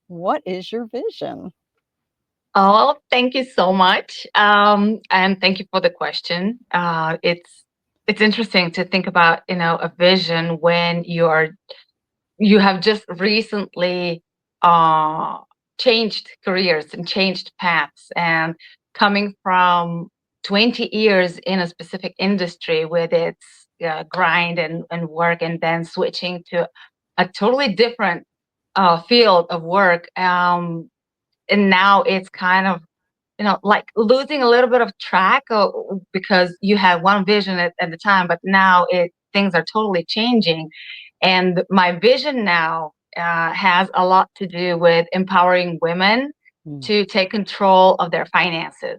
What is your vision? Oh, thank you so much, and thank you for the question. It's interesting to think about, a vision when you have just recently uh, changed careers and changed paths, and coming from 20 years in a specific industry with its grind and work, and then switching to a totally different field of work. And now it's kind of like losing a little bit of track because you had one vision at the time, but now things are totally changing. And my vision now has a lot to do with empowering women Mm. to take control of their finances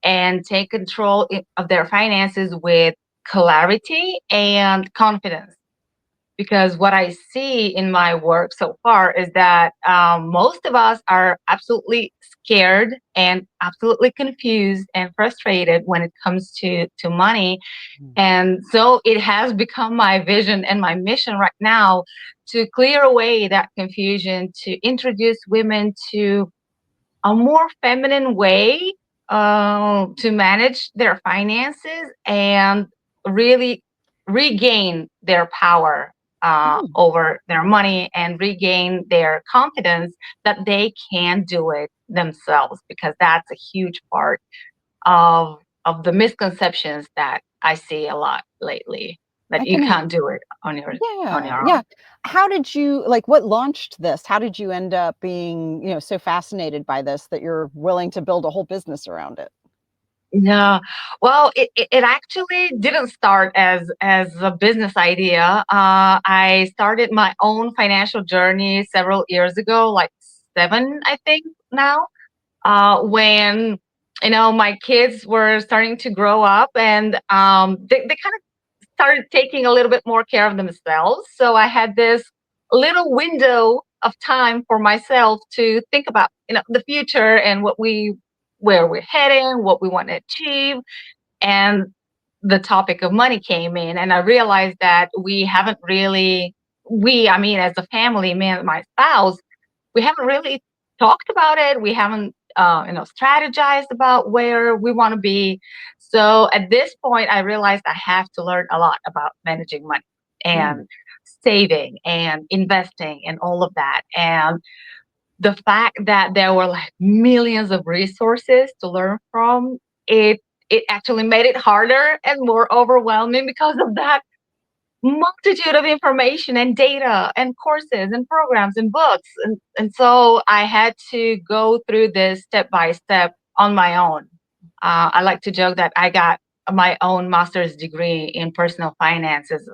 and take control of their finances with clarity and confidence, because what I see in my work so far is that most of us are absolutely scared and absolutely confused and frustrated when it comes to money. Mm. And so it has become my vision and my mission right now to clear away that confusion, to introduce women to a more feminine way to manage their finances and really regain their power Mm. over their money and regain their confidence that they can do it themselves, because that's a huge part of the misconceptions that I see a lot lately, I that you can can't do it on Yeah, your yeah. own. How did you like, what launched this? How did you end up being, so fascinated by this that you're willing to build a whole business around it? Yeah. Well, it actually didn't start as a business idea. I started my own financial journey several years ago, like 7, I think now, when my kids were starting to grow up, and they kind of started taking a little bit more care of themselves. So I had this little window of time for myself to think about, the future and where we're heading, what we want to achieve. And the topic of money came in, and I realized that we haven't really, I mean, as a family, me and my spouse, we haven't really talked about it. We haven't, strategized about where we want to be. So at this point, I realized I have to learn a lot about managing money Mm. and saving and investing and all of that. And the fact that there were like millions of resources to learn from, it actually made it harder and more overwhelming because of that multitude of information and data and courses and programs and books. And so I had to go through this step by step on my own. I like to joke that I got my own master's degree in personal finances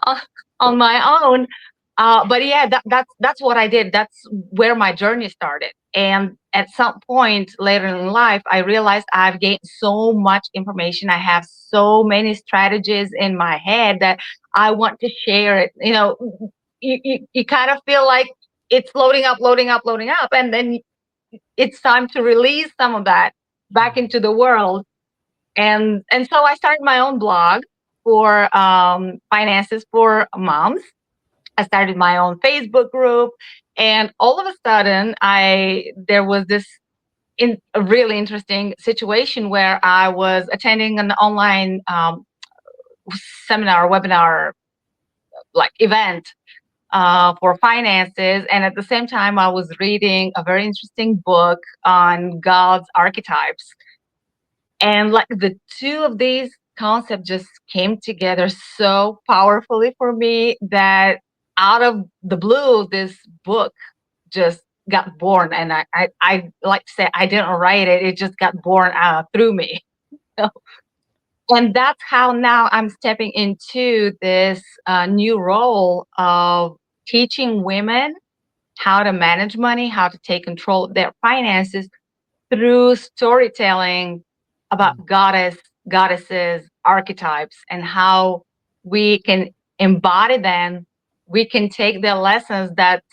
on on my own. But yeah, that's what I did. That's where my journey started. And at some point later in life, I realized I've gained so much information. I have so many strategies in my head that I want to share it. You kind of feel like it's loading up, loading up, loading up, and then it's time to release some of that back Mm. into the world. And so I started my own blog for finances for moms. I started my own Facebook group, and all of a sudden, I there was this in a really interesting situation where I was attending an online seminar, webinar, like event for finances, and at the same time, I was reading a very interesting book on God's archetypes, and like the two of these concepts just came together so powerfully for me that out of the blue, this book just got born. And I like to say I didn't write it, it just got born through me. So, and that's how now I'm stepping into this new role of teaching women how to manage money, how to take control of their finances through storytelling about Mm. goddesses, archetypes, and how we can embody them. We can take the lessons that's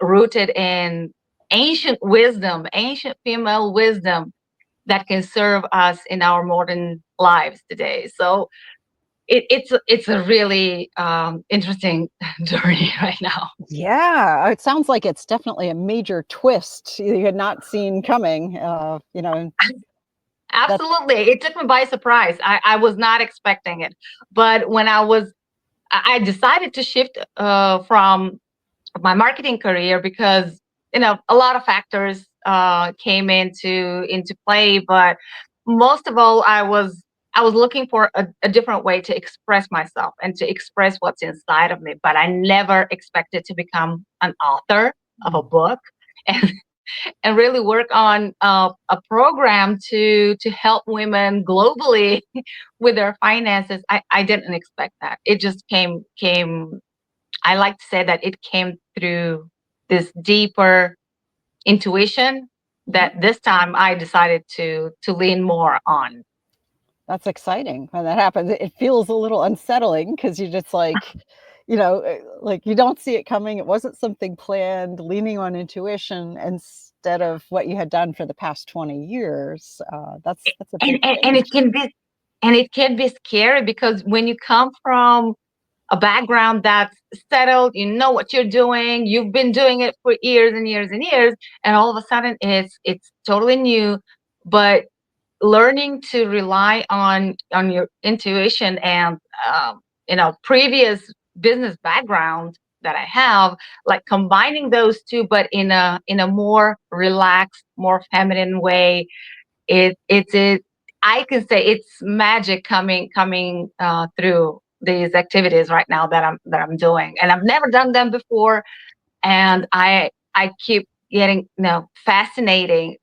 rooted in ancient wisdom, ancient female wisdom that can serve us in our modern lives today. So it's a really interesting journey right now. Yeah, it sounds like it's definitely a major twist you had not seen coming. That Absolutely, it took me by surprise. I was not expecting it, but when I decided to shift from my marketing career because a lot of factors came into play, but most of all, I was looking for a different way to express myself and to express what's inside of me. But I never expected to become an author of a mm, book and and really work on a program to help women globally with their finances. I didn't expect that. It just came. I like to say that it came through this deeper intuition mhm. that this time I decided to lean more on. That's exciting when that happens. It feels a little unsettling because you're just like, like you don't see it coming. It wasn't something planned, leaning on intuition instead of what you had done for the past 20 years. That's a And, big and and change. it can be scary because when you come from a background that's settled, you know what you're doing, you've been doing it for years and years and years, and all of a sudden it's totally new. But learning to rely on your intuition and previous business background that I have, like combining those two, but in a more relaxed, more feminine way. It I can say it's magic coming through these activities right now that I'm doing, and I've never done them before, and I keep getting fascinating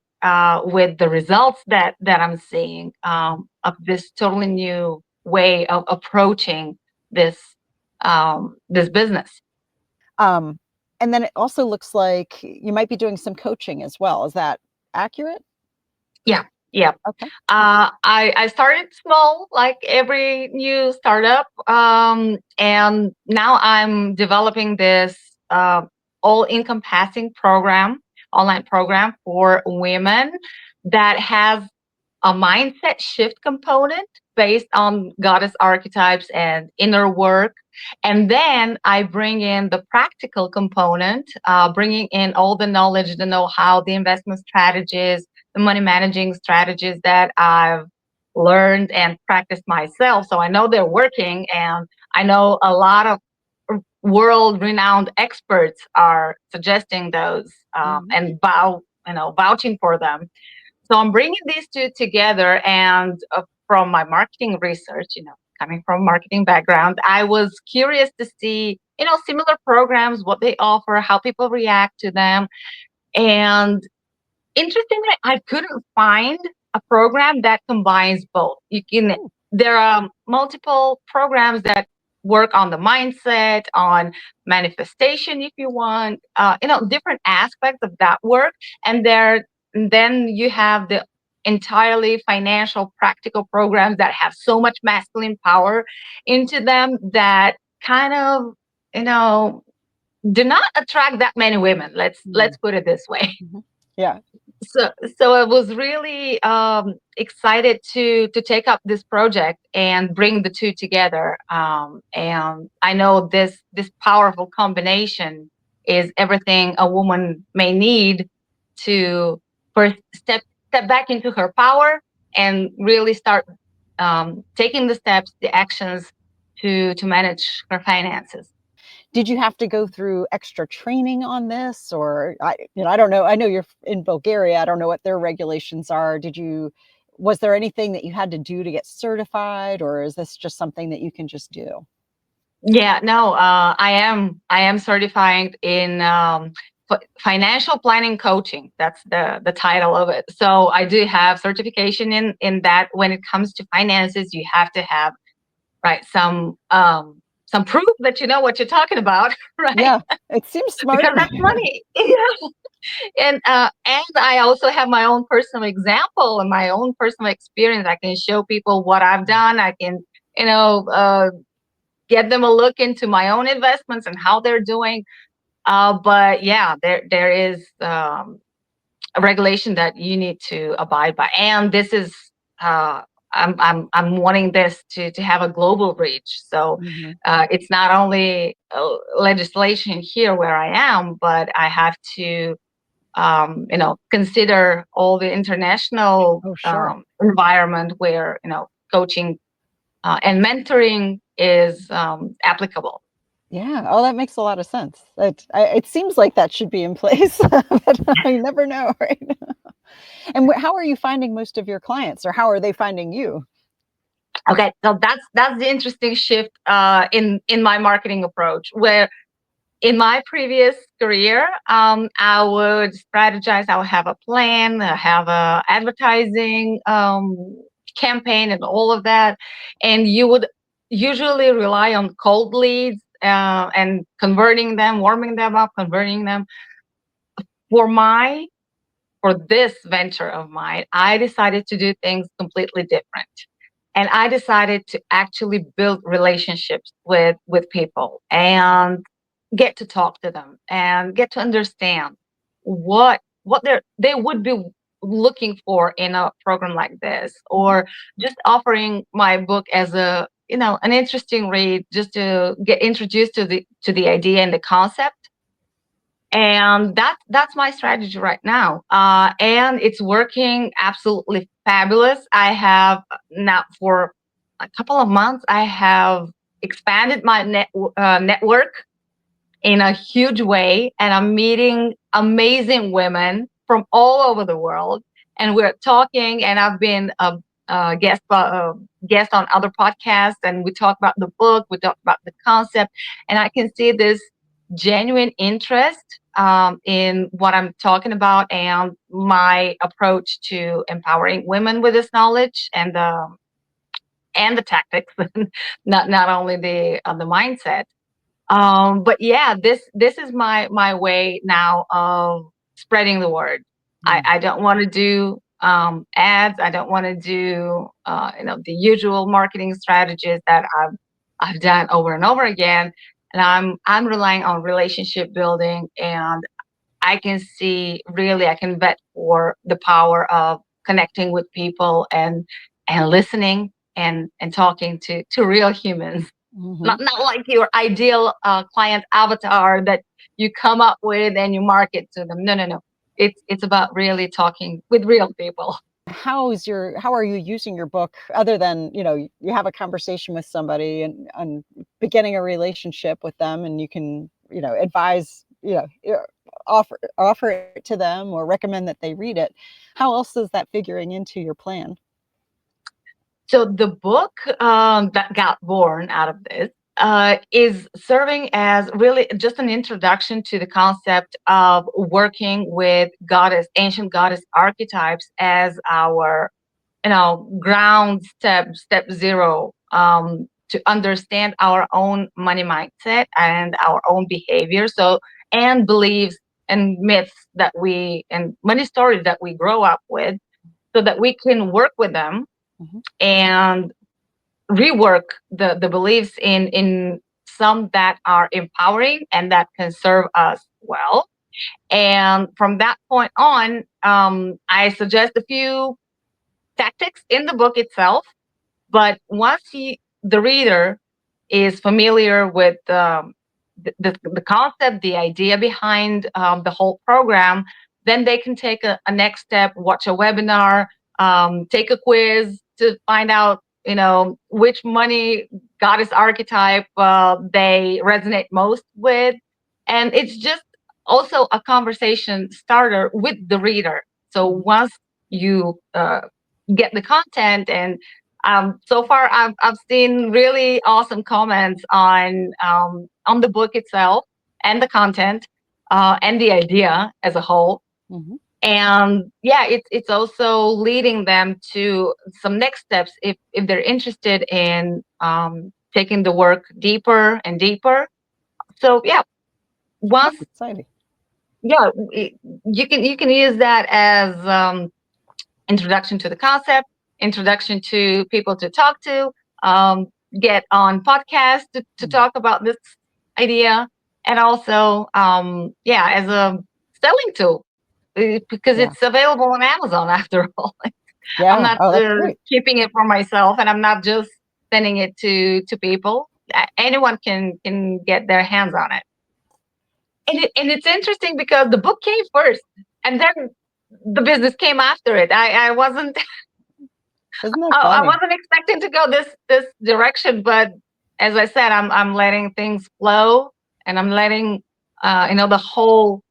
with the results that I'm seeing of this totally new way of approaching this this business. Um, and then it also looks like you might be doing some coaching as well. Is that accurate? Yeah, yeah. Okay. I started small, like every new startup, and now I'm developing this all-encompassing program, online program for women that has a mindset shift component based on goddess archetypes and inner work. And then I bring in the practical component, bringing in all the knowledge, the know how, the investment strategies, the money managing strategies that I've learned and practiced myself. So I know they're working, and I know a lot of world renowned experts are suggesting those Mhm. and vouching for them. So I'm bringing these two together, and from my marketing research, coming from marketing background, I was curious to see, similar programs, what they offer, how people react to them. And interestingly, I couldn't find a program that combines both. Ooh. There are multiple programs that work on the mindset, on manifestation, if you want, different aspects of that work. And then you have the entirely financial, practical programs that have so much masculine power into them that kind of, you know, do not attract that many women. Let's Mm. put it this way. Mhm. Yeah. So I was really excited to take up this project and bring the two together. And I know this powerful combination is everything a woman may need to first step back into her power and really start taking the steps, the actions to manage her finances. Did you have to go through extra training on this, or I don't know. I know you're in Bulgaria. I don't know what their regulations are. Was there anything that you had to do to get certified, or is this just something that you can just do? Yeah, no, I am certified in financial planning coaching. That's the title of it. So I do have certification in that. When it comes to finances, you have to have, right, some proof that you know what you're talking about, right? Yeah, it seems smart. Because that's money. Yeah. And I also have my own personal example and my own personal experience. I can show people what I've done. I can, you know, uh, get them a look into my own investments and how they're doing. But yeah, there is a regulation that you need to abide by, and this is uh, I'm wanting this to have a global reach. So Mhm. it's not only legislation here where I am, but I have to consider all the international Oh, sure. environment where coaching and mentoring is applicable. Yeah. Oh, that makes a lot of sense. It seems like that should be in place, but you never know, right? And how are you finding most of your clients, or how are they finding you? Okay, so that's the interesting shift in my marketing approach. Where in my previous career, I would strategize. I would have a plan, I have a advertising campaign, and all of that. And you would usually rely on cold leads and converting them, warming them up, converting them. For my for this venture of mine, I decided to do things completely different. And I decided to actually build relationships with people and get to talk to them and get to understand what they would be looking for in a program like this, Mhm. or just offering my book as a an interesting read, just to get introduced to the idea and the concept. And that's my strategy right now, and it's working absolutely fabulous. I have now, for a couple of months, I have expanded my network in a huge way, and I'm meeting amazing women from all over the world, and we're talking. And I've been a guest on other podcasts, and we talk about the book, we talk about the concept, and I can see this genuine interest in what I'm talking about and my approach to empowering women with this knowledge and the tactics, not only the mindset. But yeah, this is my way now of spreading the word. Mm. I don't want to do ads. I don't want to do the usual marketing strategies that I've done over and over again. And I'm relying on relationship building, and I can see, really, I can vet for the power of connecting with people and listening and talking to real humans, Mhm. not like your ideal client avatar that you come up with and you market to them. No, no, no. It's about really talking with real people. How are you using your book, other than, you have a conversation with somebody and beginning a relationship with them, and you can, advise, offer it to them or recommend that they read it. How else is that figuring into your plan? So the book that got born out of this is serving as really just an introduction to the concept of working with ancient goddess archetypes as our ground step zero, to understand our own money mindset and our own behavior, so and beliefs and myths that we and money stories that we grow up with, so that we can work with them Mhm. and rework the beliefs in some that are empowering and that can serve us well. And from that point on, I suggest a few tactics in the book itself. But once the reader is familiar with the concept, the idea behind the whole program, then they can take a next step, watch a webinar, take a quiz to find out, which money goddess archetype they resonate most with. And it's just also a conversation starter with the reader. So Mhm. once you get the content, and so far I've seen really awesome comments on the book itself and the content and the idea as a whole. Mhm. And yeah, it's also leading them to some next steps if they're interested in taking the work deeper and deeper. So yeah, Oh, once exciting. yeah, you can use that as introduction to the concept, introduction to people to talk to, um, get on podcasts to Mm. talk about this idea, and also, as a selling tool, because Yeah. it's available on Amazon after all. I'm Yeah. not Oh, that's great. keeping it for myself, and I'm not just sending it to people. Anyone can get their hands on it. And it's interesting because the book came first, and then the business came after it. I wasn't Isn't that I funny? wasn't expecting to go this direction, but as I said, I'm letting things flow, and I'm letting the whole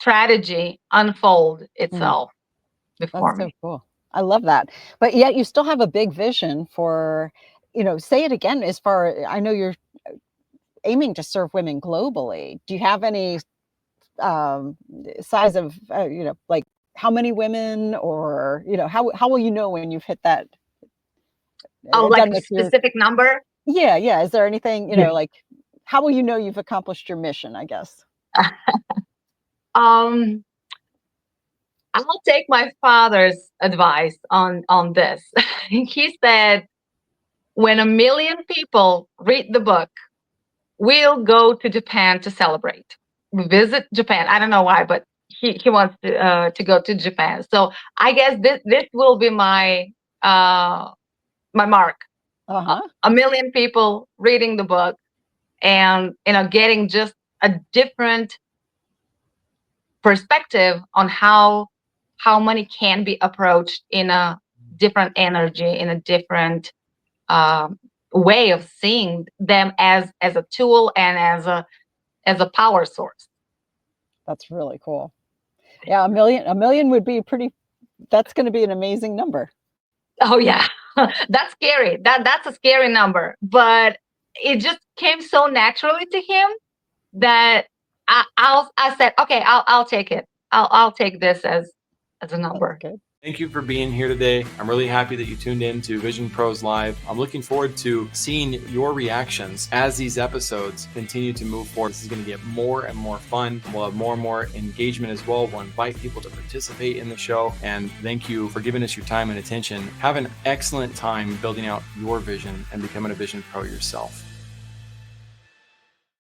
strategy unfold Mm, itself before that's so me. cool. I love that. But yet you still have a big vision for, say it again as far I know you're aiming to serve women globally. Do you have any size of, like how many women or, how will you know when you've hit that Oh, like done a with your specific number? yeah, yeah. Is there anything, Yeah. like how will you know you've accomplished your mission, I guess? um, I'll take my father's advice on this. He said, when 1 million people read the book, we'll go to Japan to celebrate. Visit Japan. I don't know why, but he wants to go to Japan. So I guess this will be uh, my mark. Uh-huh. 1 million people reading the book, and getting just a different perspective on how money can be approached in a different energy, in a different um, way of seeing them as a tool and as a power source. That's really cool. Yeah, a million would be pretty that's going to be an amazing number. Oh yeah, that's scary. That's a scary number, but it just came so naturally to him that I said, okay, I'll take it. I'll take this as a That's number. good. Thank you for being here today. I'm really happy that you tuned in to Vision Pros Live. I'm looking forward to seeing your reactions as these episodes continue to move forward. This is going to get more and more fun. We'll have more and more engagement as well. We'll invite people to participate in the show. And thank you for giving us your time and attention. Have an excellent time building out your vision and becoming a Vision Pro yourself.